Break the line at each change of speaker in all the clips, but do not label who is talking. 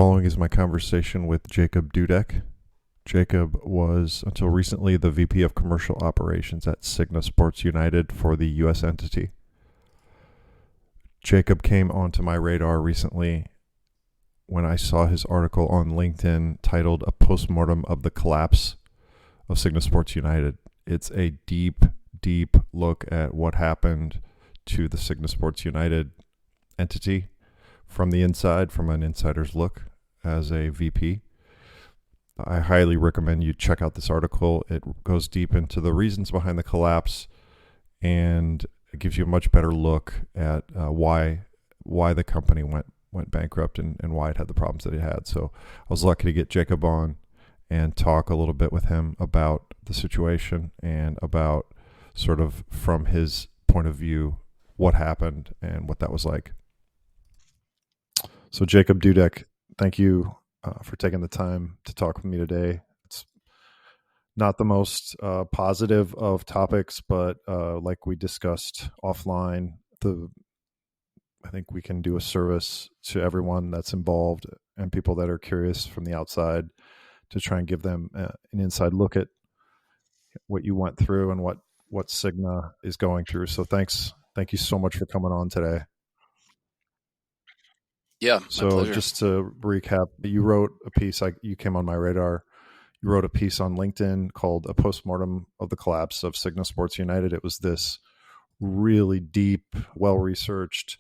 following is my conversation with Jacob Dudek. Jacob was, until recently, the VP of Commercial Operations at SIGNA Sports United for the U.S. entity. Jacob came onto my radar recently when I saw his article on LinkedIn titled "A Postmortem of the Collapse of SIGNA Sports United." It's a deep, deep look at what happened to the SIGNA Sports United entity from the inside, from an insider's look as a VP. I highly recommend you check out this article. It goes deep into the reasons behind the collapse, and it gives you a much better look at why the company went bankrupt and why it had the problems that it had. So I was lucky to get Jacob on and talk a little bit with him about the situation and about sort of from his point of view what happened and what that was like. So Jacob Dudek, thank you for taking the time to talk with me today. It's not the most positive of topics, but like we discussed offline, I think we can do a service to everyone that's involved and people that are curious from the outside to try and give them an inside look at what you went through and what SIGNA is going through. So thank you so much for coming on today.
Yeah,
so
pleasure.
Just to recap, you wrote a piece, you came on my radar. You wrote a piece on LinkedIn called "A Postmortem of the Collapse of SIGNA Sports United." It was this really deep, well-researched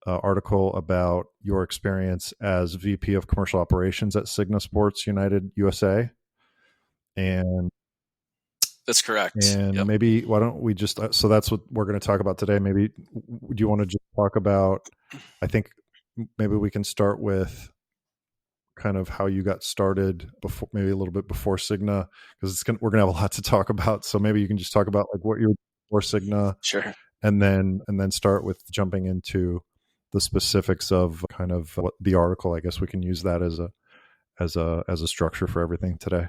article about your experience as VP of Commercial Operations at SIGNA Sports United USA. And
that's correct.
And
yep.
Maybe why don't we just, so that's what we're going to talk about today. Maybe do you want to just talk about, I think maybe we can start with kind of how you got started before, maybe a little bit before SIGNA, because we're going to have a lot to talk about. So maybe you can just talk about like what you're before SIGNA.
Sure.
And then start with jumping into the specifics of kind of what the article. I guess we can use that as a structure for everything today.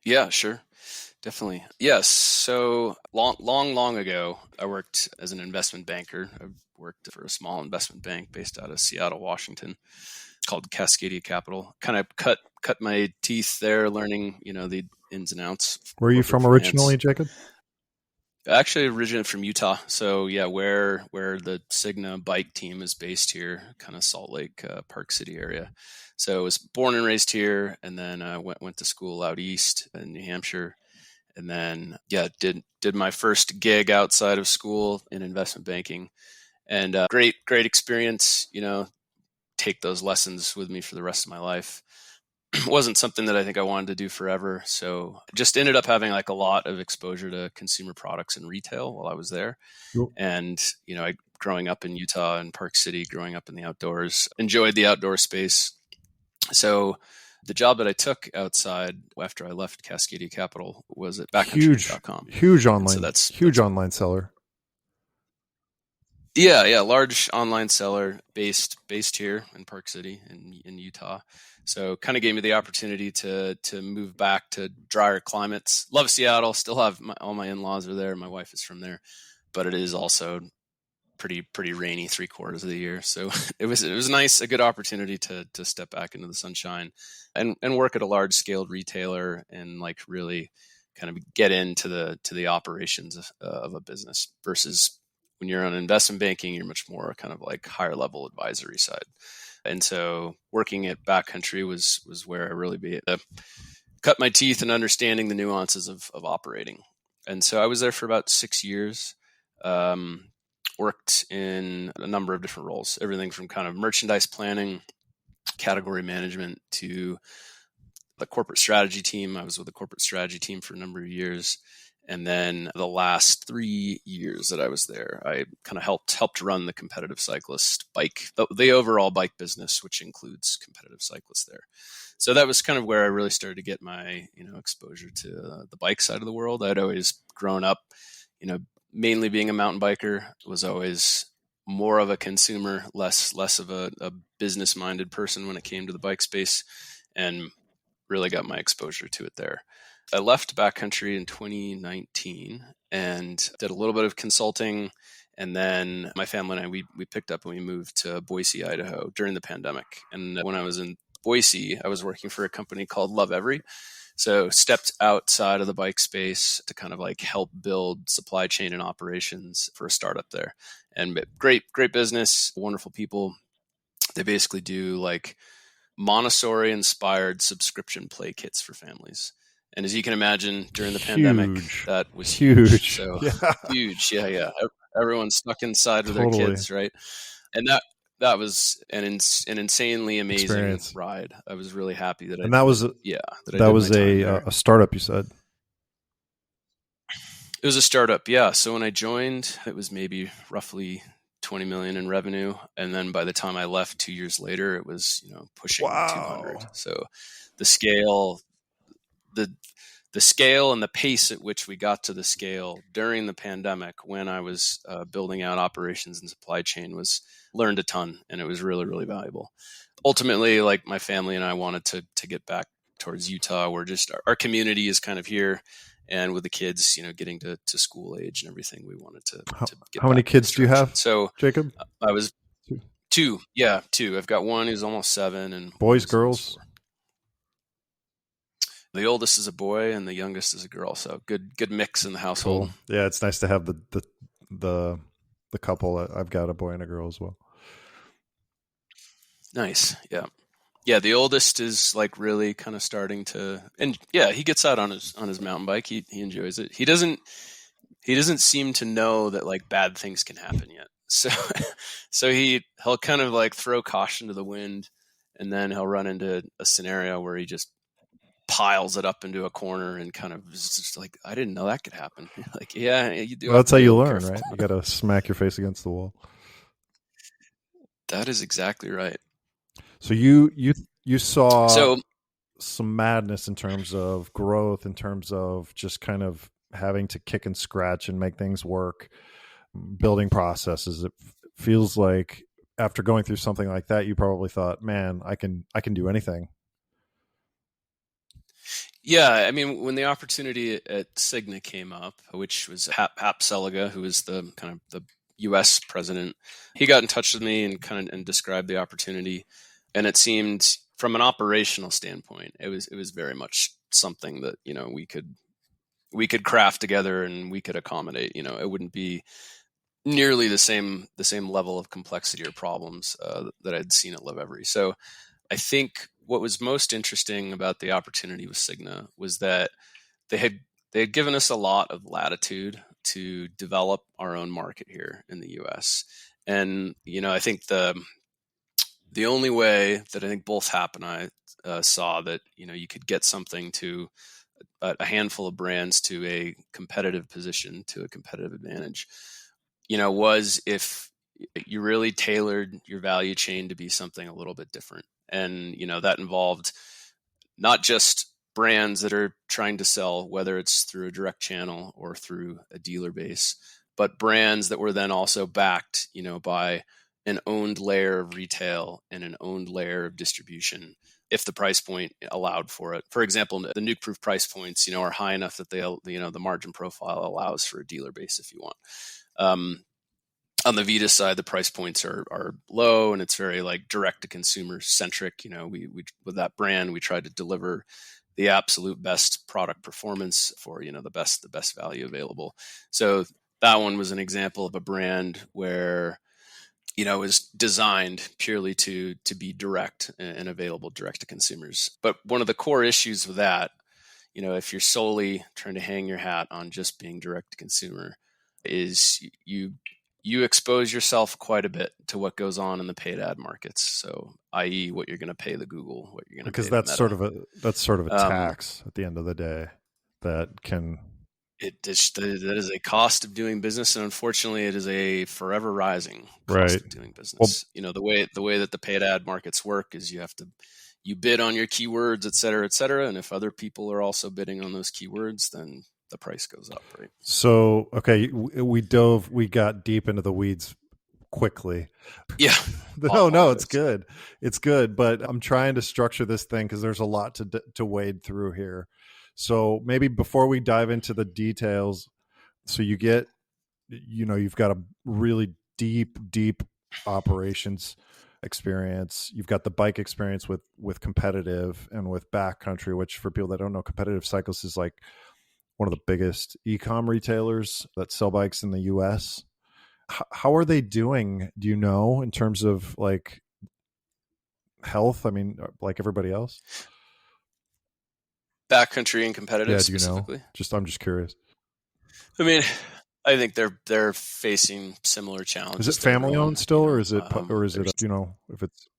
Yeah, sure. Definitely. Yes. So long ago, I worked as an investment banker. I worked for a small investment bank based out of Seattle, Washington, called Cascadia Capital. Kind of cut my teeth there, learning, the ins and outs.
Where are you from originally, Jacob?
Actually originated from Utah. So yeah, where the SIGNA bike team is based here, kind of Salt Lake, Park City area. So I was born and raised here, and then went to school out east in New Hampshire. And then, did my first gig outside of school in investment banking, and great experience. Take those lessons with me for the rest of my life. Wasn't something that I think I wanted to do forever. So just ended up having like a lot of exposure to consumer products and retail while I was there. Cool. And, growing up in Utah and Park City, growing up in the outdoors, enjoyed the outdoor space. So the job that I took outside after I left Cascadia Capital was at backcountry.com.
Huge online,
so that's
online seller.
Yeah, large online seller based here in Park City in Utah. So kind of gave me the opportunity to move back to drier climates. Love Seattle, still have all my in-laws are there. My wife is from there, but it is also pretty rainy 3/4 of the year. So it was nice, a good opportunity to step back into the sunshine and work at a large scaled retailer and like really kind of get into the operations of a business versus when you're on investment banking, you're much more kind of like higher level advisory side. And so working at Backcountry was where I really cut my teeth in understanding the nuances of operating. And so I was there for about 6 years. Worked in a number of different roles, everything from kind of merchandise planning, category management, to the corporate strategy team. I was with the corporate strategy team for a number of years. And then the last 3 years that I was there, I kind of helped run the competitive cyclist bike, the overall bike business, which includes competitive cyclists there. So that was kind of where I really started to get my, exposure to the bike side of the world. I'd always grown up, mainly being a mountain biker, was always more of a consumer, less of a business-minded person when it came to the bike space, and really got my exposure to it there. I left Backcountry in 2019 and did a little bit of consulting And then my family and I, we picked up and we moved to Boise, Idaho during the pandemic. And when I was in Boise, I was working for a company called Love Every. So stepped outside of the bike space to kind of like help build supply chain and operations for a startup there. And great business, wonderful people. They basically do like Montessori inspired subscription play kits for families. And as you can imagine, during the pandemic, that was huge. So huge. Yeah. Everyone's stuck inside with their kids, right? And that was an insanely amazing experience. Ride. I was really happy that
that was a startup, you said.
It was a startup, yeah. So when I joined, it was maybe roughly 20 million in revenue, and then by the time I left 2 years later, it was pushing 200. So the scale, the scale and the pace at which we got to the scale during the pandemic, when I was building out operations and supply chain, learned a ton, and it was really, really valuable. Ultimately, like my family and I wanted to get back towards Utah, where just our community is kind of here. And with the kids, getting to school age and everything, we wanted to get
How many kids do you have?
So,
Jacob?
I was two. Yeah, two. I've got one who's almost 7, and
boys, girls.
4. The oldest is a boy, and the youngest is a girl. So good mix in the household.
Cool. Yeah, it's nice to have the couple. I've got a boy and a girl as well.
Nice. Yeah. Yeah, the oldest is like really kind of starting to, and yeah, he gets out on his mountain bike. He enjoys it. He doesn't seem to know that like bad things can happen yet. So he'll kind of like throw caution to the wind, and then he'll run into a scenario where he just piles it up into a corner and kind of is just like, I didn't know that could happen. Like, yeah, you do.
Well, that's how you learn, right? You got to smack your face against the wall.
That is exactly right.
So you saw some madness in terms of growth, in terms of just kind of having to kick and scratch and make things work, building processes. It feels like after going through something like that, you probably thought, man, I can do anything.
Yeah, I mean, when the opportunity at SIGNA came up, which was Hap Seliga, who was the kind of the U.S. president, he got in touch with me and described the opportunity. And it seemed, from an operational standpoint, it was very much something that we could craft together and we could accommodate. It wouldn't be nearly the same level of complexity or problems that I'd seen at Love Every. So I think what was most interesting about the opportunity with SIGNA was that they had given us a lot of latitude to develop our own market here in the U.S. And I think the only way that I think both Hap and I saw that you could get something to a handful of brands to a competitive position, to a competitive advantage, was if you really tailored your value chain to be something a little bit different. And that involved not just brands that are trying to sell, whether it's through a direct channel or through a dealer base, but brands that were then also backed by an owned layer of retail and an owned layer of distribution, if the price point allowed for it. For example, the nuke-proof price points, are high enough that the margin profile allows for a dealer base if you want. On the Vita side, the price points are low, and it's very like direct to consumer centric. We with that brand, we try to deliver the absolute best product performance for the best value available. So that one was an example of a brand where it was designed purely to be direct and available direct to consumers. But one of the core issues with that, if you're solely trying to hang your hat on just being direct to consumer, is you expose yourself quite a bit to what goes on in the paid ad markets. So, i.e., what you're going to pay the Google, what you're going to pay
because that's sort of a
Um,
tax at the end of the day that can.
That is a cost of doing business, and unfortunately, it is a forever rising cost
Right.
of doing business. The way that the paid ad markets work is you bid on your keywords, et cetera, and if other people are also bidding on those keywords, then the price goes up, right?
So, okay, we got deep into the weeds quickly.
Yeah.
No, it's good. It's good, but I'm trying to structure this thing because there's a lot to wade through here. So maybe before we dive into the details, so you get you've got a really deep operations experience. You've got the bike experience with competitive and with backcountry, which for people that don't know, Competitive Cyclists is like one of the biggest e-com retailers that sell bikes in the US. How are they doing? Do you know, in terms of like health? I mean, like everybody else?
Backcountry and competitive
Yeah, do you know?
specifically.
I'm just curious.
I mean, I think they're facing similar challenges.
Is it
to
family
everyone,
owned still, or is it
there's-
if it's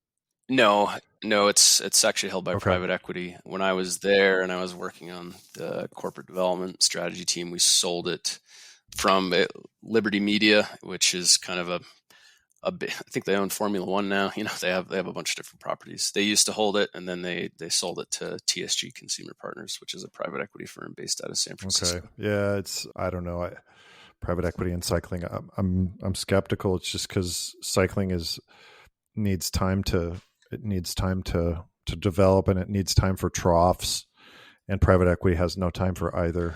No, it's actually held by
okay?
private equity. When I was there and I was working on the corporate development strategy team, we sold it from Liberty Media, which is kind of a bit, I think they own Formula One now. They have a bunch of different properties. They used to hold it, and then they sold it to TSG Consumer Partners, which is a private equity firm based out of San Francisco.
Okay, yeah, I don't know. Private equity in cycling, I'm skeptical. It's just because cycling needs time to develop, and it needs time for troughs, and private equity has no time for either.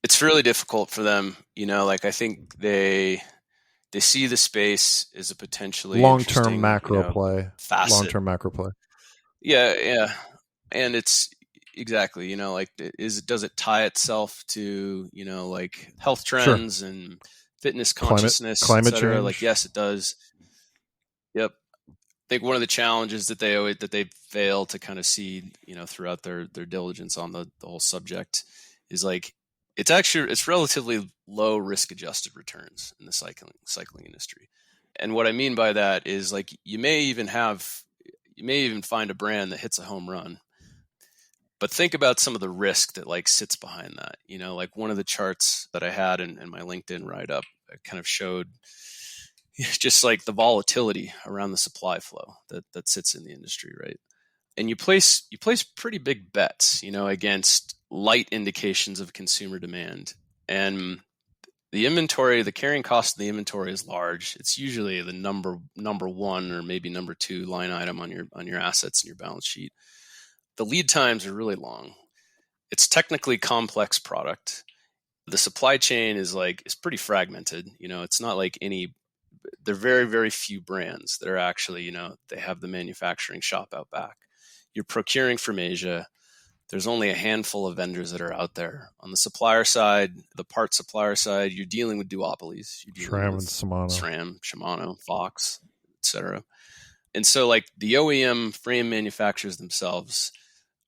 It's really difficult for them. Like I think they see the space as a potentially
long-term macro play.
Facet.
Long-term macro play.
Yeah. And it's exactly, like, does it tie itself to, like health trends and fitness consciousness,
climate change?
Like, yes, it does. Yep. I think one of the challenges that they fail to kind of see, throughout their diligence on the whole subject is like, it's relatively low risk adjusted returns in the cycling industry. And what I mean by that is like, you may even find a brand that hits a home run, but think about some of the risk that like sits behind that. Like one of the charts that I had in my LinkedIn write-up, I kind of showed just like the volatility around the supply flow that sits in the industry, right? And you place pretty big bets, against light indications of consumer demand. And the carrying cost of the inventory is large. It's usually the number one or maybe number two line item on your assets and your balance sheet. The lead times are really long. It's technically complex product. The supply chain is pretty fragmented. It's not like there are very, very few brands that are actually, they have the manufacturing shop out back. You're procuring from Asia. There's only a handful of vendors that are out there. On the supplier side, the part supplier side, you're dealing with duopolies.
SRAM and Shimano.
SRAM, Shimano, Fox, etc. And so like the OEM frame manufacturers themselves,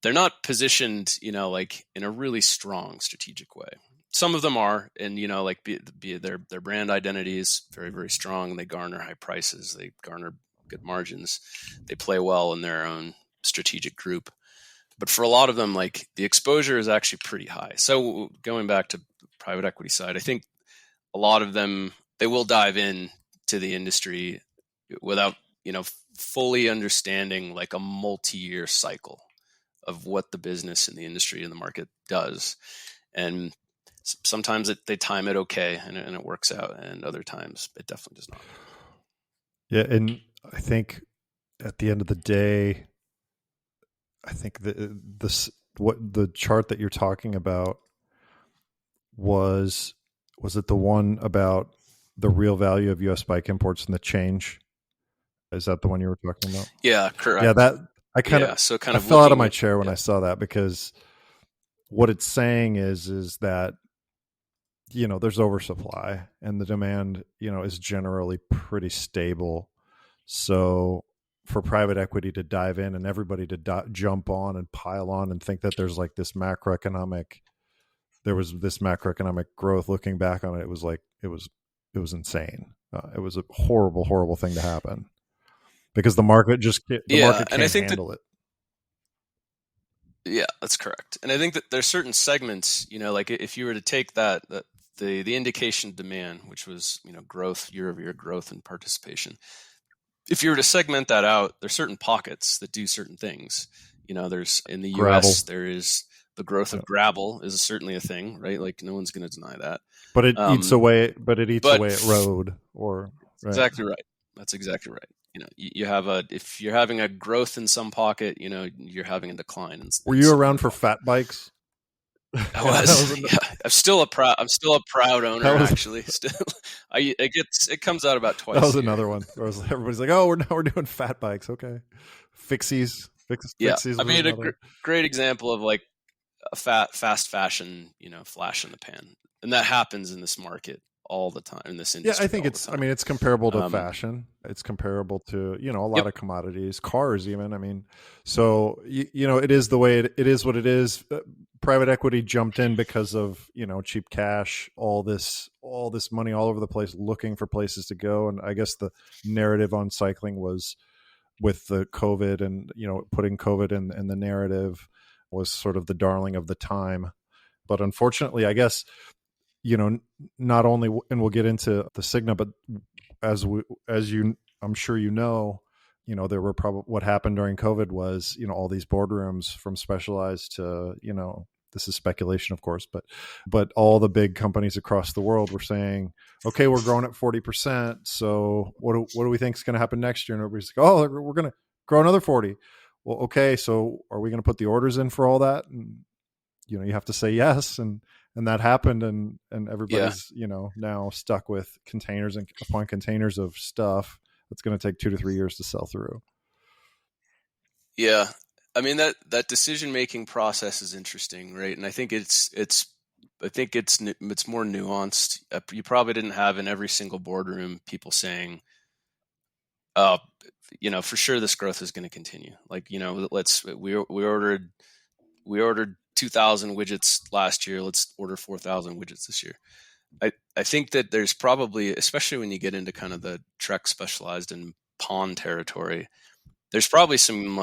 they're not positioned, like in a really strong strategic way. Some of them are, and like be their brand identity is very, very strong. They garner high prices. They garner good margins. They play well in their own strategic group. But for a lot of them, like the exposure is actually pretty high. So going back to private equity side, I think a lot of them, they will dive in to the industry without, fully understanding like a multi-year cycle of what the business and the industry and the market does. And sometimes they time it okay and it works out, and other times it definitely does not.
Yeah, and I think at the end of the day, I think the chart that you're talking about was it the one about the real value of U.S. bike imports and the change? Is that the one you were talking about?
Yeah, correct.
Yeah, that I fell out of my chair when I saw that, because what it's saying is that there's oversupply and the demand is generally pretty stable. So for private equity to dive in and everybody to jump on and pile on and think that there was this macroeconomic growth, looking back on it, it was insane. It was a horrible thing to happen, because the market can't handle it.
Yeah, that's correct. And I think that there's certain segments, like if you were to take the indication of demand, which was, growth, year-over-year growth and participation. If you were to segment that out, there's certain pockets that do certain things. There's in the
Gravel.
US, there is the growth of gravel is certainly a thing, right? Like no one's going to deny that.
But it eats away at road, or right?
Exactly right. That's exactly right. You have if you're having a growth in some pocket, you're having a decline.
Were you around for fat bikes?
I
Yeah,
was. Yeah, I'm still a proud owner.
that was
Actually, still, it comes out about
that
twice
was
a year.
another one. Where everybody's like, "Oh, we're doing fat bikes." Okay,
Yeah,
fixies
I
was
mean,
another.
great example of like a fast fashion, flash in the pan, and that happens in this market all the time, in this
Yeah, I
industry
think
all the
it's. I
time.
mean, it's comparable to
Um,
fashion. It's comparable to a
yep.
lot of commodities, cars, even. I mean, so it is the way it is. What it is. Private equity jumped in because of cheap cash, all this money all over the place, looking for places to go. And I guess the narrative on cycling was with the COVID, and putting COVID in the narrative was sort of the darling of the time. But unfortunately, I guess not only, and we'll get into the SIGNA, but as you, I'm sure there were probably, what happened during COVID was, all these boardrooms from Specialized to, this is speculation, of course, but all the big companies across the world were saying, okay, we're growing at 40%. So what do we think is going to happen next year? And everybody's like, oh, we're going to grow another 40. Well, okay, so are we going to put the orders in for all that? And, you have to say yes. And that happened. And
Yeah.
everybody's, now stuck with containers and upon containers of stuff that's going to take 2 to 3 years to sell through.
Yeah. I mean, that decision-making process is interesting, right? And I think it's more nuanced. You probably didn't have in every single boardroom people saying, "Oh, for sure this growth is going to continue." Like, we ordered 2,000 widgets last year. Let's order 4,000 widgets this year. I think that there's probably, especially when you get into kind of the Trek Specialized and pond territory, there's probably some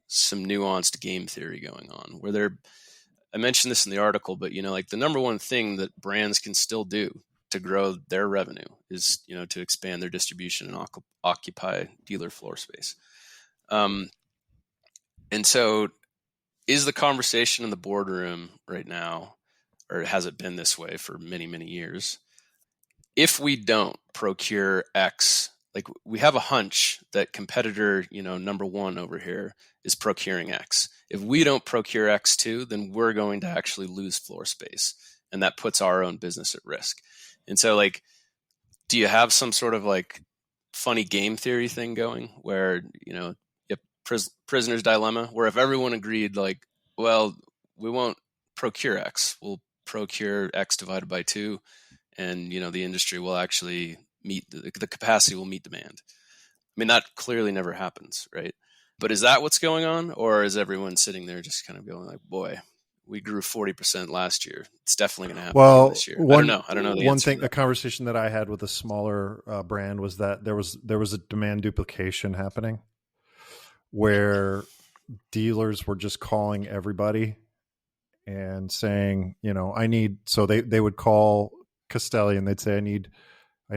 nuanced game theory going on where I mentioned this in the article, but like the number one thing that brands can still do to grow their revenue is to expand their distribution and occupy dealer floor space. And so is the conversation in the boardroom right now, or has it been this way for many, many years? If we don't procure X, like we have a hunch that competitor, number one over here is procuring X. If we don't procure X too, then we're going to actually lose floor space. And that puts our own business at risk. And so like, do you have some sort of like funny game theory thing going where, you have prisoner's dilemma, where if everyone agreed like, well, we won't procure X, we'll procure X divided by 2, and the industry will actually meet the capacity will meet demand. I mean, that clearly never happens, right? But is that what's going on, or is everyone sitting there just kind of going like, boy, we grew 40% last year, it's definitely going to happen again this year? I don't know the
one
answer
thing, a conversation that I had with a smaller brand was that there was a demand duplication happening where dealers were just calling everybody and saying, I need, so they would call Castelli and they'd say, I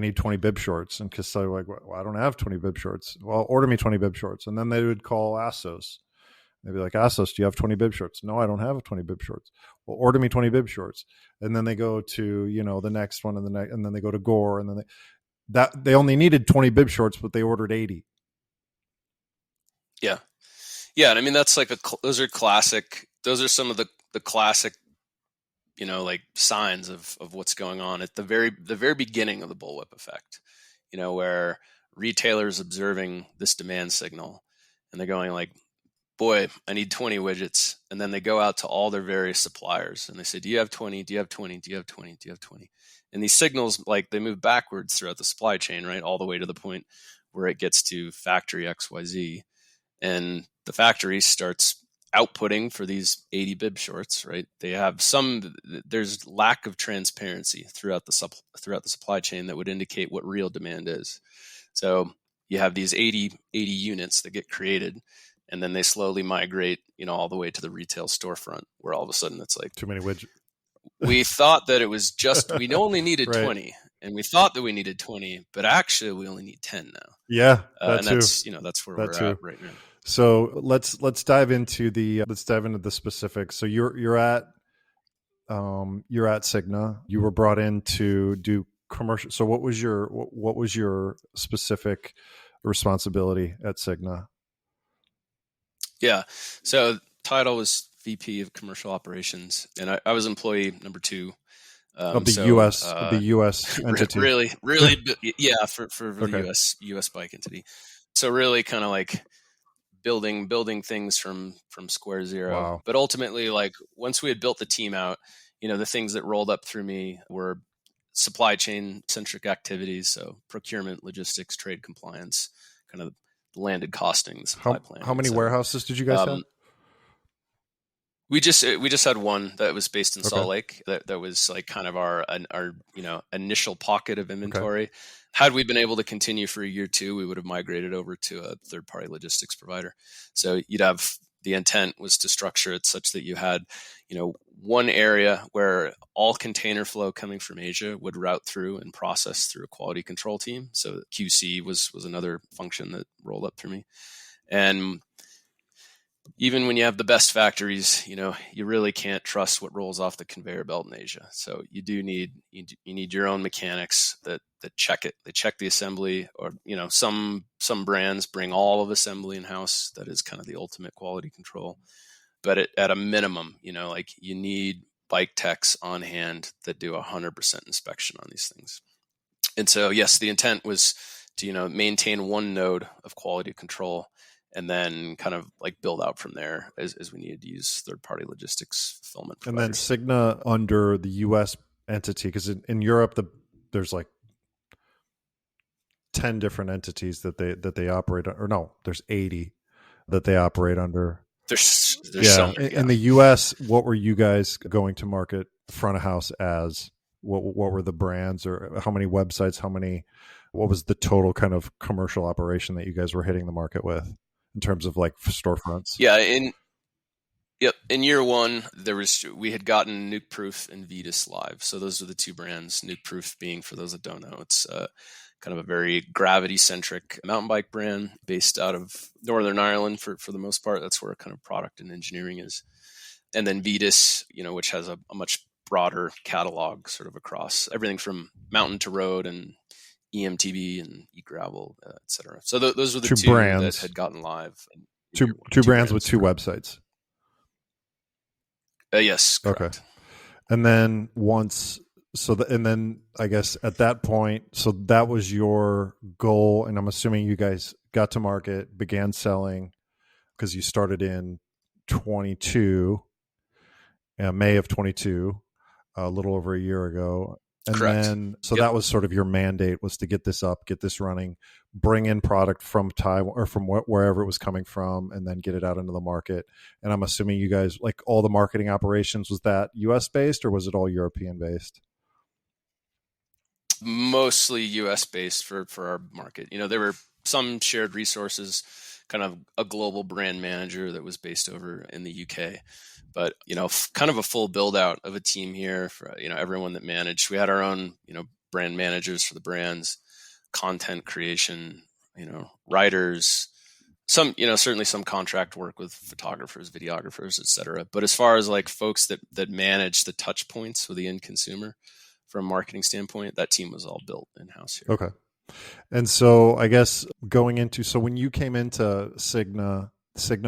need 20 bib shorts. And Castelli would like, well, I don't have 20 bib shorts. Well, order me 20 bib shorts. And then they would call Assos. They'd be like, Assos, do you have 20 bib shorts? No, I don't have 20 bib shorts. Well, order me 20 bib shorts. And then they go to, the next one, and then they go to Gore, and then they only needed 20 bib shorts, but they ordered 80.
Yeah. Yeah. And I mean, that's like those are some of the classic, like signs of what's going on at the very beginning of the bullwhip effect, where retailers observing this demand signal and they're going like, boy, I need 20 widgets. And then they go out to all their various suppliers and they say, do you have 20? Do you have 20? Do you have 20? Do you have 20? And these signals, like, they move backwards throughout the supply chain, right? All the way to the point where it gets to factory XYZ. And the factory starts outputting for these 80 bib shorts, right? They have there's lack of transparency throughout the supply chain that would indicate what real demand is. So you have these 80 units that get created, and then they slowly migrate, all the way to the retail storefront, where all of a sudden it's like,
too many widgets.
We thought that it was we only needed
right.
20, and we thought that we needed 20, but actually we only need 10 now.
Yeah,
and that's where we're at right now.
So let's dive into the specifics. So you're at SIGNA. You were brought in to do commercial. So what was your specific responsibility at SIGNA?
Yeah. So title was VP of Commercial Operations, and I was employee number 2.
Of the U.S. entity.
Really, yeah, for
Okay.
the U.S. bike entity. So really kind of like building things from square zero.
Wow.
But ultimately, like once we had built the team out, the things that rolled up through me were supply chain centric activities. So procurement, logistics, trade compliance, kind of landed costing, the supply planning.
How many warehouses did you guys have?
We just had one that was based in Salt
Okay.
Lake. That was like kind of our initial pocket of inventory. Okay. Had we been able to continue for a year or two, we would have migrated over to a third-party logistics provider. So you'd have, the intent was to structure it such that you had, one area where all container flow coming from Asia would route through and process through a quality control team. So QC was another function that rolled up through me. And even when you have the best factories, you really can't trust what rolls off the conveyor belt in Asia. So you need your own mechanics that check it. They check the assembly, or some brands bring all of assembly in house. That is kind of the ultimate quality control. But at a minimum, like you need bike techs on hand that do 100% inspection on these things. And so, yes, the intent was to maintain one node of quality control, and then kind of like build out from there as we needed to use third-party logistics fulfillment providers.
And then SIGNA under the U.S. entity, because in Europe there's like 10 different entities that they operate, or no, there's 80 that they operate under.
There's
so many, in the U.S., what were you guys going to market front of house as? What were the brands, or how many websites? What was the total kind of commercial operation that you guys were hitting the market with in terms of like storefronts?
Yeah, in year one, we had gotten Nuke Proof and Vitus live. So those are the two brands. Nuke Proof being, for those that don't know, it's kind of a very gravity-centric mountain bike brand based out of Northern Ireland for the most part. That's where kind of product and engineering is. And then Vitus, which has a much broader catalog sort of across everything from mountain to road and EMTB and e-gravel, et cetera. So those were the two brands that had gotten live.
Two brands with two websites.
Yes, correct.
Okay. And then and then I guess at that point, so that was your goal, and I'm assuming you guys got to market, began selling, because you started in 22, May of 22, a little over a year ago. And
correct.
Then, so that was sort of your mandate, was to get this up, get this running, bring in product from Taiwan or from wherever it was coming from, and then get it out into the market. And I'm assuming you guys, like all the marketing operations, was that US based or was it all European based?
Mostly US based for our market. There were some shared resources, kind of a global brand manager that was based over in the UK. But, kind of a full build out of a team here for, everyone that managed. We had our own, brand managers for the brands, content creation, writers, some, certainly some contract work with photographers, videographers, et cetera. But as far as like folks that manage the touch points with the end consumer from a marketing standpoint, that team was all built in-house here.
Okay. And so I guess so when you came into SIGNA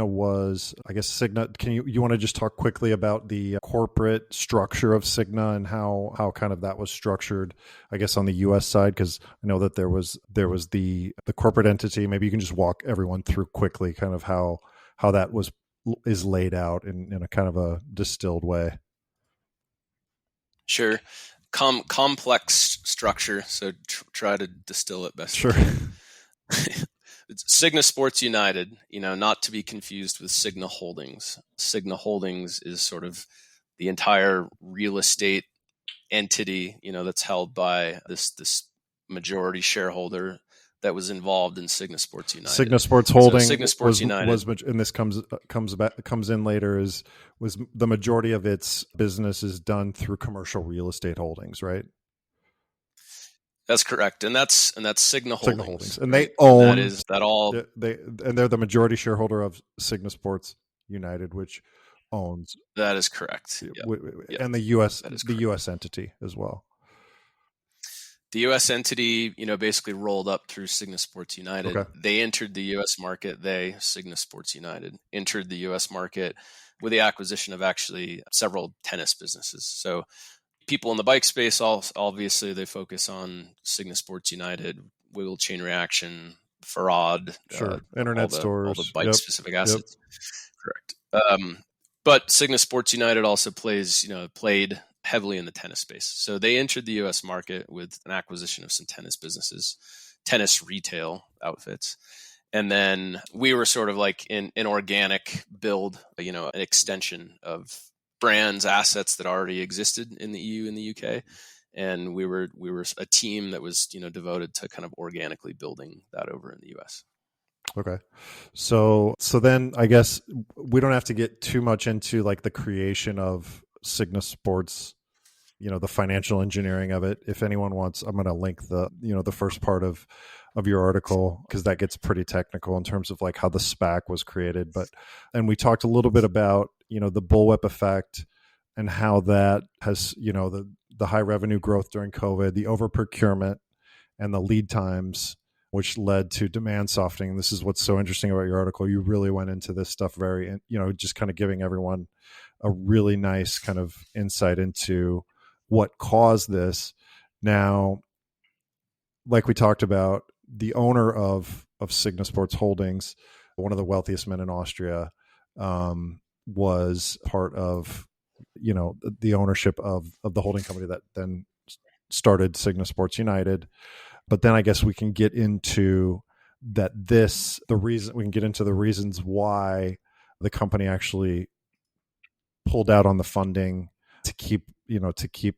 was, I guess SIGNA, you want to just talk quickly about the corporate structure of SIGNA and how kind of that was structured, I guess, on the US side? Because I know that there was the corporate entity. Maybe you can just walk everyone through quickly kind of how that is laid out in a kind of a distilled way.
Sure. Complex structure, so try to distill it best.
Sure.
It's SIGNA Sports United, not to be confused with SIGNA Holdings. SIGNA Holdings is sort of the entire real estate entity, that's held by this majority shareholder that was involved in SIGNA Sports United.
SIGNA Sports Holdings,
SIGNA Sports United,
and this comes in later, was the majority of its business is done through commercial real estate holdings, right?
That's correct, and that's SIGNA Holdings,
and they own
they're
the majority shareholder of SIGNA Sports United, which owns.
That is correct,
and the US entity as well.
The U.S. entity, basically rolled up through SIGNA Sports United.
Okay.
They entered the U.S. market. SIGNA Sports United, entered the U.S. market with the acquisition of actually several tennis businesses. So people in the bike space, obviously, they focus on SIGNA Sports United, Wiggle Chain Reaction, Farad,
Sure. Internet
all the
stores.
bike
Yep.
specific assets. Correct. But SIGNA Sports United also played heavily in the tennis space. So they entered the U.S. market with an acquisition of some tennis businesses, tennis retail outfits. And then we were sort of like an organic build, an extension of brands, assets that already existed in the EU and the UK. And we were a team that was, devoted to kind of organically building that over in the US.
Okay. So then I guess we don't have to get too much into like the creation of SIGNA Sports, the financial engineering of it. If anyone wants, I'm going to link the first part of your article, because that gets pretty technical in terms of like how the SPAC was created. And we talked a little bit about, the bullwhip effect and how that has, the high revenue growth during COVID, the over procurement and the lead times, which led to demand softening. This is what's so interesting about your article. You really went into this stuff just kind of giving everyone a really nice kind of insight into what caused this. Now, like we talked about, the owner of SIGNA Sports Holdings, one of the wealthiest men in Austria, was part of, the ownership of the holding company that then started SIGNA Sports United. But then I guess we can get into the reasons why the company actually pulled out on the funding to keep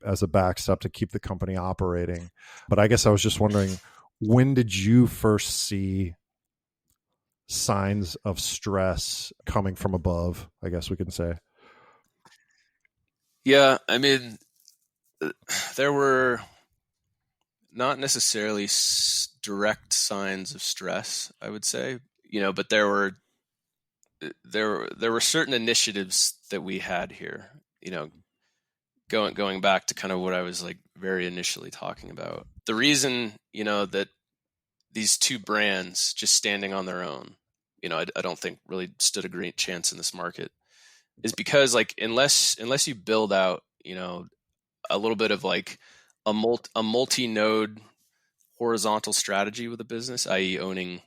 as a backstop to keep the company operating. But I guess I was just wondering, when did you first see signs of stress coming from above, I guess we can say?
Yeah, I mean, there were not necessarily direct signs of stress, I would say, but there were certain initiatives that we had here, going back to kind of what I was like very initially talking about. The reason, that these two brands just standing on their own, I don't think really stood a great chance in this market, is because like unless you build out, a little bit of like a multi-node horizontal strategy with a business, i.e. owning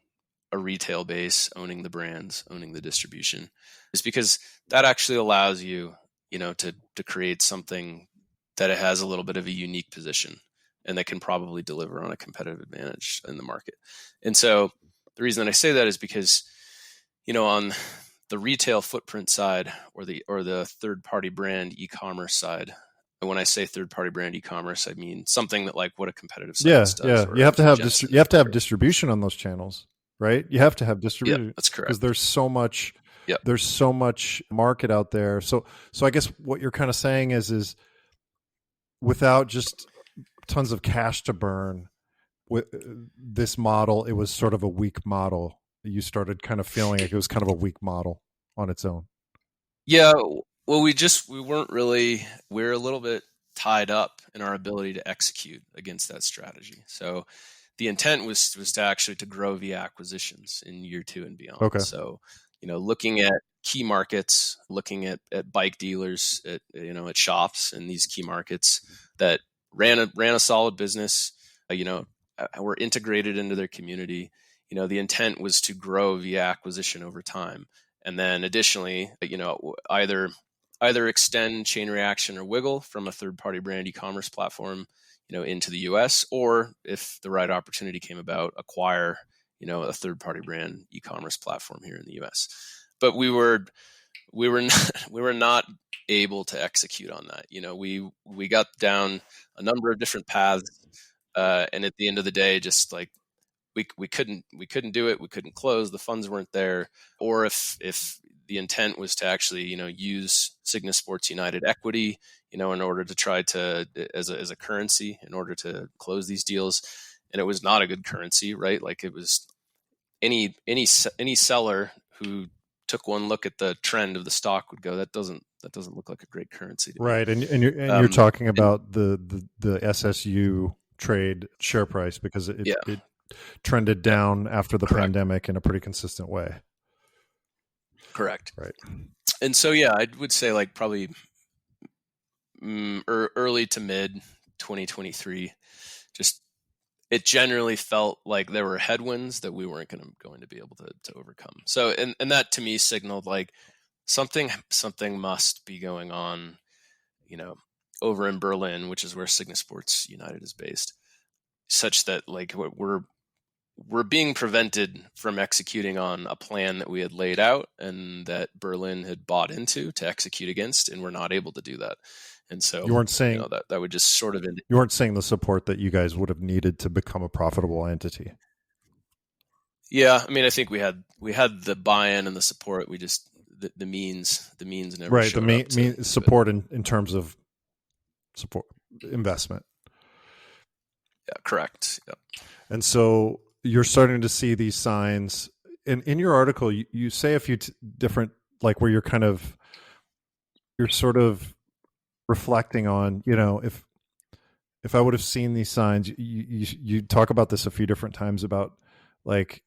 a retail base, owning the brands, owning the distribution, is because that actually allows you, to create something that it has a little bit of a unique position and that can probably deliver on a competitive advantage in the market. And so the reason that I say that is because, on the retail footprint side or the third-party brand e-commerce side, and when I say third-party brand e-commerce, I mean something that like what a competitive site does.
Yeah. You have to have distribution on those channels, right? You have to have distribution.
Yeah, that's correct.
Because there's so much.
Yep.
There's so much market out there. So I guess what you're kind of saying is without just tons of cash to burn, with this model, it was sort of a weak model. You started kind of feeling like it was kind of a weak model on its own.
Yeah. Well, we we're a little bit tied up in our ability to execute against that strategy. So the intent was to actually to grow via acquisitions in year 2 and beyond.
Okay.
So, looking at key markets, looking at bike dealers, at shops in these key markets that ran a solid business, were integrated into their community. The intent was to grow via acquisition over time. And then additionally, either extend Chain Reaction or Wiggle from a third-party brand e-commerce platform, into the US, or if the right opportunity came about, acquire, a third-party brand e-commerce platform here in the US. But we were not able to execute on that. We got down a number of different paths, and at the end of the day, just like we couldn't do it. We couldn't close. The funds weren't there. Or if the intent was to actually, use SIGNA Sports United equity, in order to try to as a currency in order to close these deals, and it was not a good currency, right? Like it was any seller who took one look at the trend of the stock would go, that doesn't look like a great currency to
right.
me.
And you're talking about the SSU trade share price because it,
Yeah.
it trended down after the
Correct.
pandemic in a pretty consistent way.
Correct.
Right.
And so, yeah, I would say like probably early to mid 2023, just it generally felt like there were headwinds that we weren't going to be able to overcome. So, and that to me signaled like something must be going on, over in Berlin, which is where SIGNA Sports United is based, such that like we're being prevented from executing on a plan that we had laid out and that Berlin had bought into to execute against, and we're not able to do that. And so
you weren't saying
that would just sort of
you weren't saying the support that you guys would have needed to become a profitable entity.
Yeah, I mean, I think we had the buy-in and the support. We just the means never
right.
showed
The support in terms of support investment.
Yeah, correct. Yeah.
And so you're starting to see these signs. In your article, you say a few different, like where you're sort of reflecting on, if I would have seen these signs, you talk about this a few different times about like,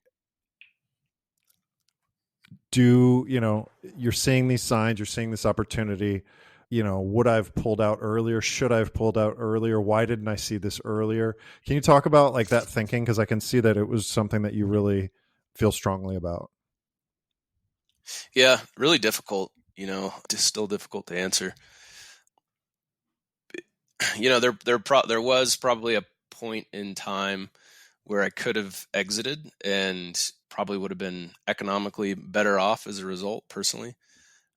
you're seeing these signs, you're seeing this opportunity, would I have pulled out earlier? Should I have pulled out earlier? Why didn't I see this earlier? Can you talk about like that thinking? Because I can see that it was something that you really feel strongly about.
Yeah, really difficult, just still difficult to answer. There was probably a point in time where I could have exited and probably would have been economically better off as a result personally.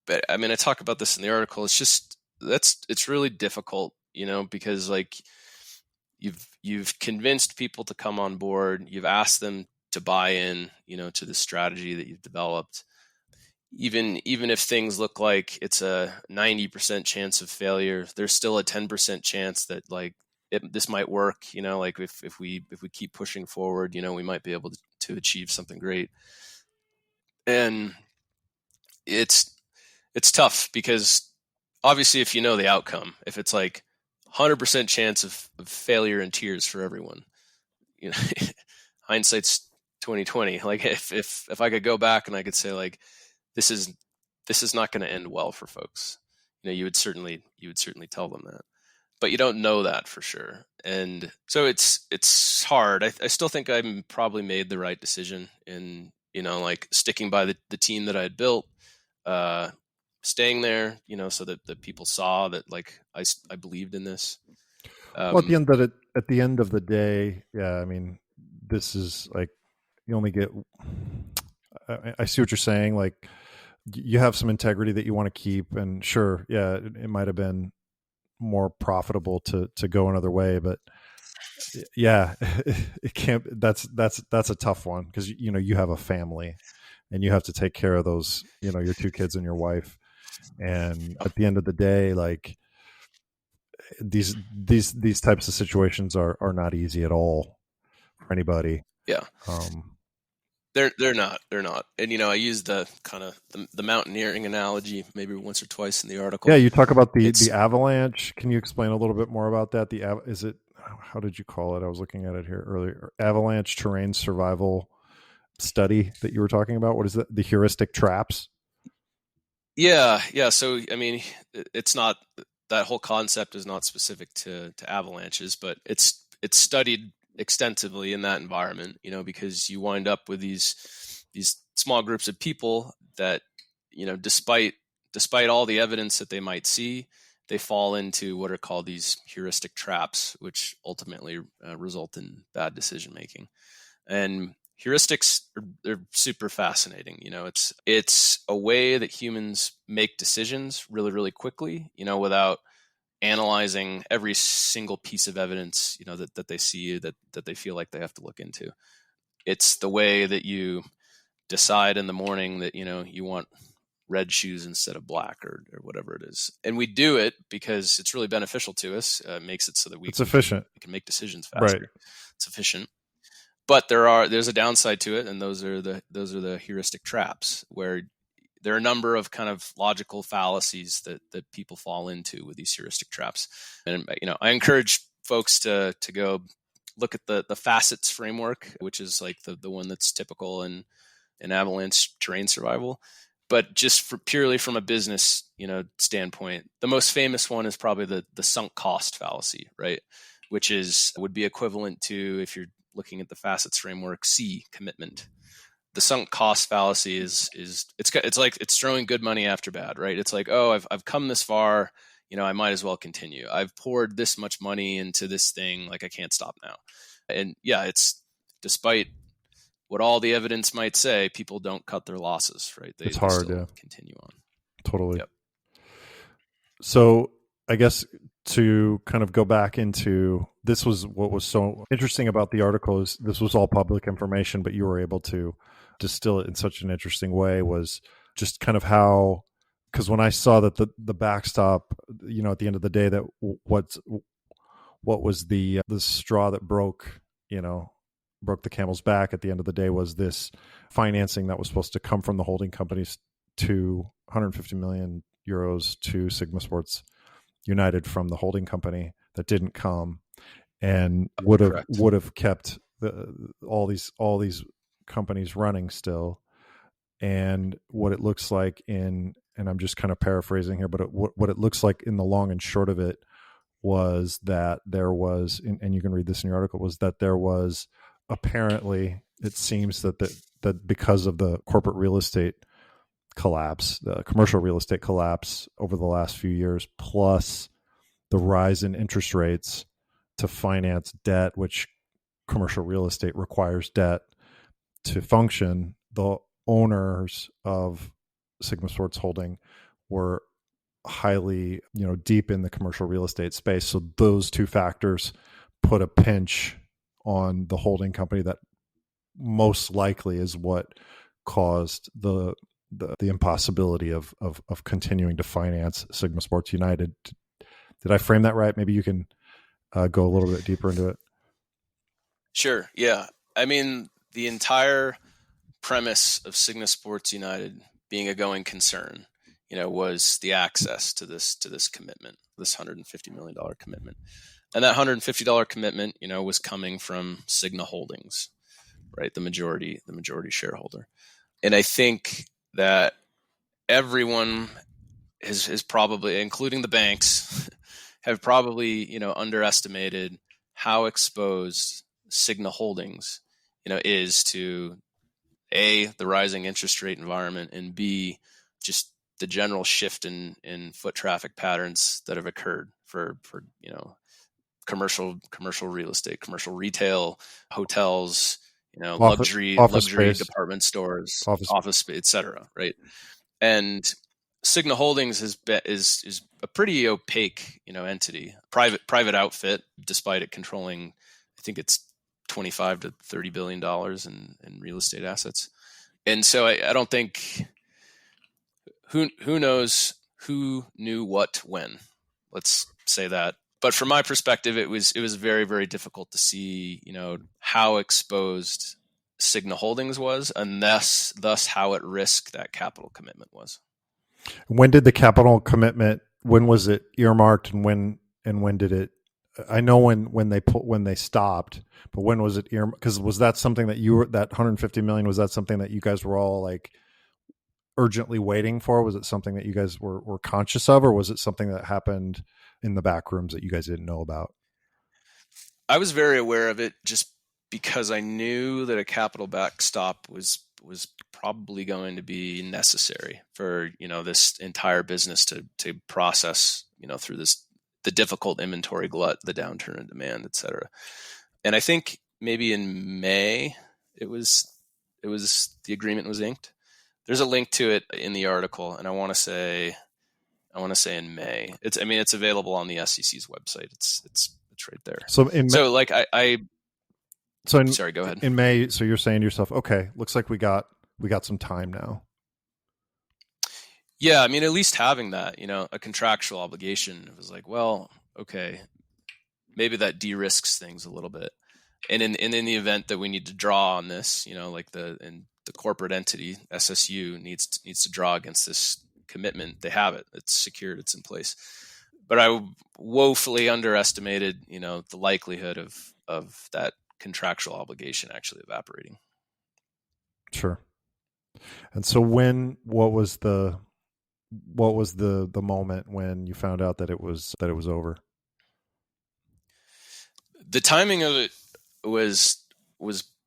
But I mean, I talk about this in the article. It's just it's really difficult, because like you've convinced people to come on board. You've asked them to buy in, to the strategy that you've developed. Even if things look like it's a 90% chance of failure, there's still a 10% chance that like this might work. Like if we keep pushing forward, we might be able to achieve something great. And it's tough because obviously if you know the outcome, if it's like 100% chance of failure and tears for everyone, hindsight's 2020. Like if I could go back and I could say like, this is not going to end well for folks, you would certainly tell them that, but you don't know that for sure. And so it's hard. I still think I probably made the right decision in, like sticking by the team that I had built, staying there, so that the people saw that like I believed in this.
Well, at the end of the day, yeah, I mean, this is like you only get. I see what you're saying. Like you have some integrity that you want to keep, and sure, yeah, it might have been more profitable to go another way, but yeah, it can't. That's a tough one because you have a family, and you have to take care of those, your two kids and your wife. And at the end of the day, like these types of situations are not easy at all for anybody.
Yeah. They're not. And I use the kind of the mountaineering analogy maybe once or twice in the article.
Yeah, you talk about the avalanche. Can you explain a little bit more about that? How did you call it? I was looking at it here earlier. Avalanche terrain survival study that you were talking about. What is that? The heuristic traps?
Yeah. So I mean, it's not, that whole concept is not specific to avalanches, but it's studied extensively in that environment, because you wind up with these small groups of people that, despite all the evidence that they might see, they fall into what are called these heuristic traps, which ultimately result in bad decision making. And heuristics they're super fascinating. It's a way that humans make decisions really, really quickly, without analyzing every single piece of evidence, that they see, that they feel like they have to look into. It's the way that you decide in the morning that, you want red shoes instead of black or whatever it is. And we do it because it's really beneficial to us. It makes it so that
it's efficient.
We can make decisions faster.
Right.
It's efficient. But there's a downside to it, and those are the heuristic traps, where there are a number of kind of logical fallacies that people fall into with these heuristic traps. And I encourage folks to go look at the facets framework, which is like the one that's typical in avalanche terrain survival. But just purely from a business, standpoint, the most famous one is probably the sunk cost fallacy, right? Which would be equivalent to, if you're looking at the facets framework, C, commitment. The sunk cost fallacy is it's like it's throwing good money after bad, right? It's like, oh, I've come this far, I might as well continue. I've poured this much money into this thing, like I can't stop now. And yeah, it's despite what all the evidence might say, people don't cut their losses, right?
It's hard,
still continue on.
Totally.
Yep.
So I guess to kind of go back into, this was what was so interesting about the article is this was all public information, but you were able to distill it in such an interesting way, was just kind of how, because when I saw that the backstop, at the end of the day, that what was the straw that broke the camel's back at the end of the day was this financing that was supposed to come from the holding companies to 150 million euros to SIGNA Sports United from the holding company that didn't come, and would have kept all these companies running still. And what it looks like and I'm just kind of paraphrasing here, but what it looks like in the long and short of it was that there was, and you can read this in your article, was that there was, apparently, it seems that because of the corporate real estate collapse, the commercial real estate collapse over the last few years, plus the rise in interest rates to finance debt, which commercial real estate requires debt to function, the owners of SIGNA Sports Holding were highly, deep in the commercial real estate space. So those two factors put a pinch on the holding company that most likely is what caused the impossibility of continuing to finance SIGNA Sports United. Did I frame that right? Maybe you can go a little bit deeper into it.
Sure. Yeah. I mean, the entire premise of SIGNA Sports United being a going concern, was the access to this commitment, this $150 million commitment. And that $150 commitment, was coming from SIGNA Holdings, right? The majority shareholder. And I think that everyone has probably, including the banks, have probably, underestimated how exposed SIGNA Holdings, is to A, the rising interest rate environment, and B, just the general shift in foot traffic patterns that have occurred for commercial real estate, commercial retail, hotels, luxury
space,
department stores, office space, et cetera, right? And SIGNA Holdings is a pretty opaque, entity, private outfit, despite it controlling, I think it's $25 to $30 billion in real estate assets. And so I don't think, who knows who knew what when, let's say that. But from my perspective, it was very, very difficult to see, how exposed SIGNA Holdings was, and thus how at risk that capital commitment was.
When did the capital commitment? When was it earmarked, and when did it? I know when they stopped, but when was it earmarked? Because was that something that that 150 million, was that something that you guys were all like urgently waiting for? Was it something that you guys were conscious of, or was it something that happened in the back rooms that you guys didn't know about?
I was very aware of it just because I knew that a capital backstop was probably going to be necessary for, this entire business to process, through the difficult inventory glut, the downturn in demand, et cetera. And I think maybe in May it was the agreement was inked. There's a link to it in the article, and I want to say in May. It's available on the SEC's website. It's right there. Sorry, go ahead.
In May, so you're saying to yourself, okay, looks like we got some time now.
Yeah, at least having that, a contractual obligation, it was like, well, okay, maybe that de-risks things a little bit. And in the event that we need to draw on this, the corporate entity, SSU, needs to draw against this commitment, they have it. It's secured. It's in place. But I woefully underestimated, the likelihood of of that contractual obligation actually evaporating.
Sure. And so what was the moment when you found out that it was over?
The timing of it was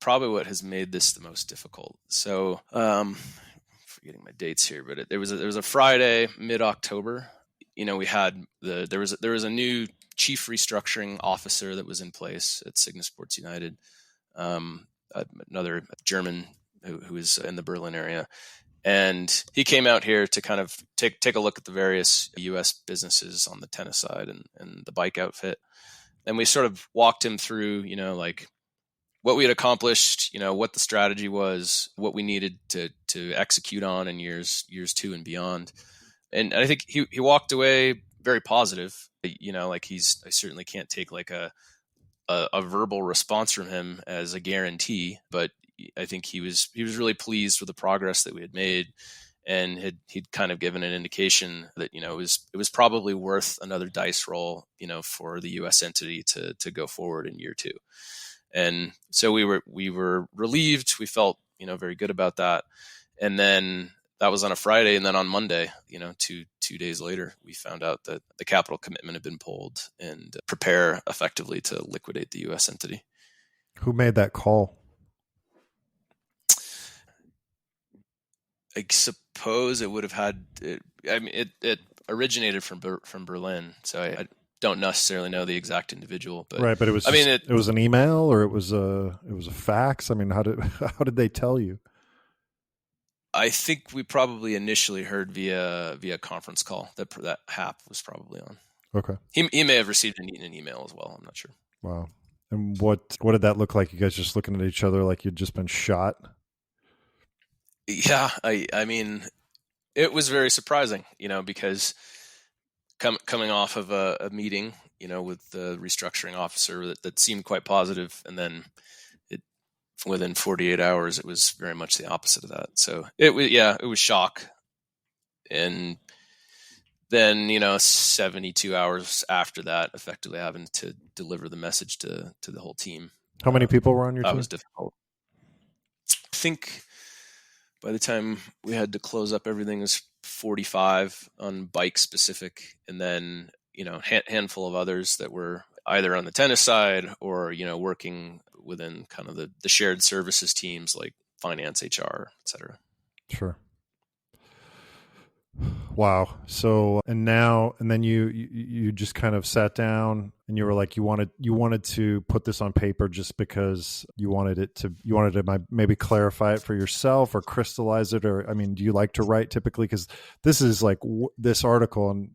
probably what has made this the most difficult. So, forgetting my dates here, but there was a Friday mid-October. We had there was a new chief restructuring officer that was in place at SIGNA Sports United, another German who is in the Berlin area. And he came out here to kind of take a look at the various U.S. businesses on the tennis side and the bike outfit. And we sort of walked him through, like what we had accomplished, what the strategy was, what we needed to execute on in years 2 and beyond. And I think he walked away very positive. Like I certainly can't take like a verbal response from him as a guarantee, but I think he was really pleased with the progress that we had made, and he'd kind of given an indication that it was probably worth another dice roll, for the U.S. entity to go forward in year 2. And so we were relieved. We felt very good about that. And then that was on a Friday, and then on Monday, 2 days later, we found out that the capital commitment had been pulled and prepare effectively to liquidate the U.S. entity.
Who made that call?
I suppose it would have had. It originated from Berlin, so I don't necessarily know the exact individual, but
right. But it was. It was an email, or it was a fax. I mean, how did they tell you?
I think we probably initially heard via conference call that Hap was probably on.
Okay.
He may have received an email as well. I'm not sure.
Wow. And what did that look like? You guys just looking at each other like you'd just been shot?
Yeah, I mean, it was very surprising, because coming off of a meeting, with the restructuring officer that seemed quite positive, and then within 48 hours, it was very much the opposite of that. So it was shock. And then, 72 hours after that, effectively having to deliver the message to the whole team.
How many people were on your team?
That was difficult. I think by the time we had to close up everything, it was 45 on bike specific, and then handful of others that were either on the tennis side or working within kind of the shared services teams like finance, HR, etc.
Sure. Wow. So and then you just kind of sat down and you were like, you wanted to put this on paper just because you wanted to maybe clarify it for yourself or crystallize it, or I mean, do you like to write typically? Because this is like this article, and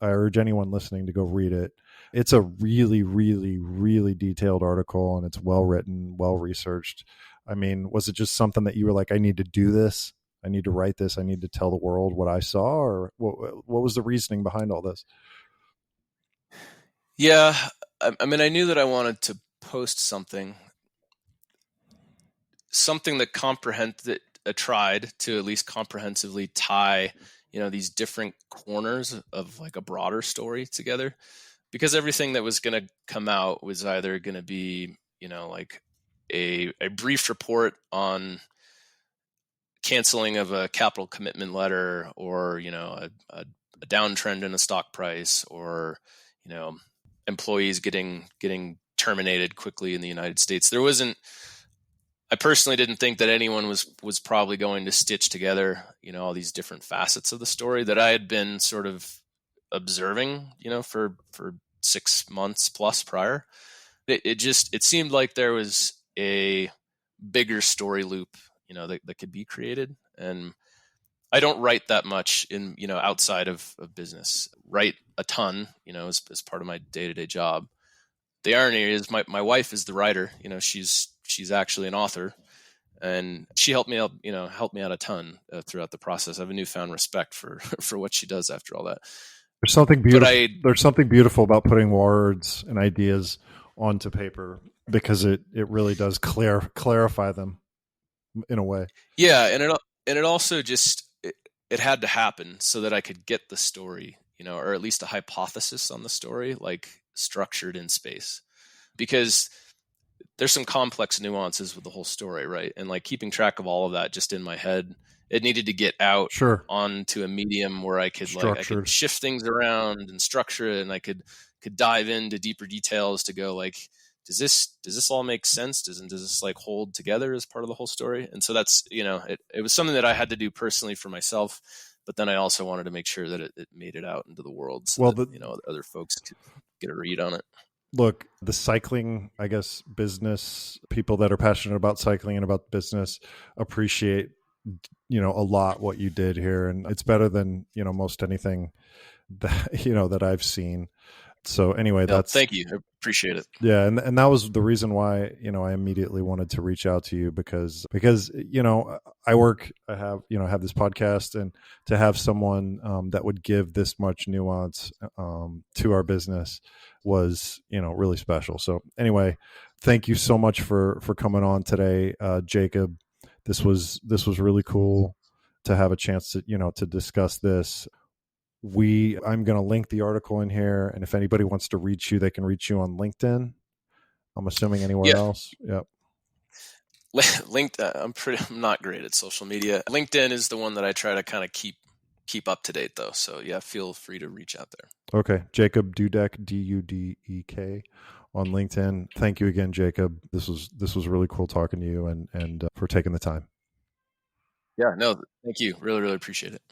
I urge anyone listening to go read it. It's a really, really, really detailed article, and it's well written, well researched. I mean, was it just something that you were like, I need to do this? I need to write this. I need to tell the world what I saw, or what was the reasoning behind all this?
Yeah. I mean, I knew that I wanted to post something that tried to at least comprehensively tie, these different corners of like a broader story together, because everything that was going to come out was either going to be, like a brief report on canceling of a capital commitment letter, or a downtrend in a stock price, or employees getting terminated quickly in the United States. I personally didn't think that anyone was probably going to stitch together all these different facets of the story that I had been sort of observing for 6 months plus prior. It seemed like there was a bigger story loop that could be created. And I don't write that much in, outside of business. Write a ton, as part of my day-to-day job. The irony is my wife is the writer. She's actually an author, and she helped me out a ton throughout the process. I have a newfound respect for what she does after all that.
There's something beautiful. There's something beautiful about putting words and ideas onto paper, because it really does clarify them in a way.
Yeah, and it also just it had to happen so that I could get the story, or at least a hypothesis on the story, like structured in space. Because there's some complex nuances with the whole story, right? And like keeping track of all of that just in my head, it needed to get out
Sure.
onto a medium where I could
Structured.
shift things around and structure it, and I could dive into deeper details to go like, does this all make sense? Does this like hold together as part of the whole story? And so that's, it was something that I had to do personally for myself, but then I also wanted to make sure that it made it out into the world so that, other folks could get a read on it.
Look, the cycling, I guess, business, people that are passionate about cycling and about business appreciate, a lot what you did here. And it's better than, most anything that, that I've seen. So anyway,
thank you. I appreciate it.
Yeah. And that was the reason why, I immediately wanted to reach out to you because, I have this podcast, and to have someone that would give this much nuance to our business was, really special. So anyway, thank you so much for coming on today, Jacob. This was really cool to have a chance to, to discuss this. I'm going to link the article in here, and if anybody wants to reach you, they can reach you on LinkedIn. I'm assuming anywhere else. Yep.
LinkedIn. I'm not great at social media. LinkedIn is the one that I try to kind of keep up to date though. So yeah, feel free to reach out there.
Okay. Jacob Dudek, Dudek on LinkedIn. Thank you again, Jacob. This was really cool talking to you and for taking the time.
Yeah, no, thank you. Really, really appreciate it.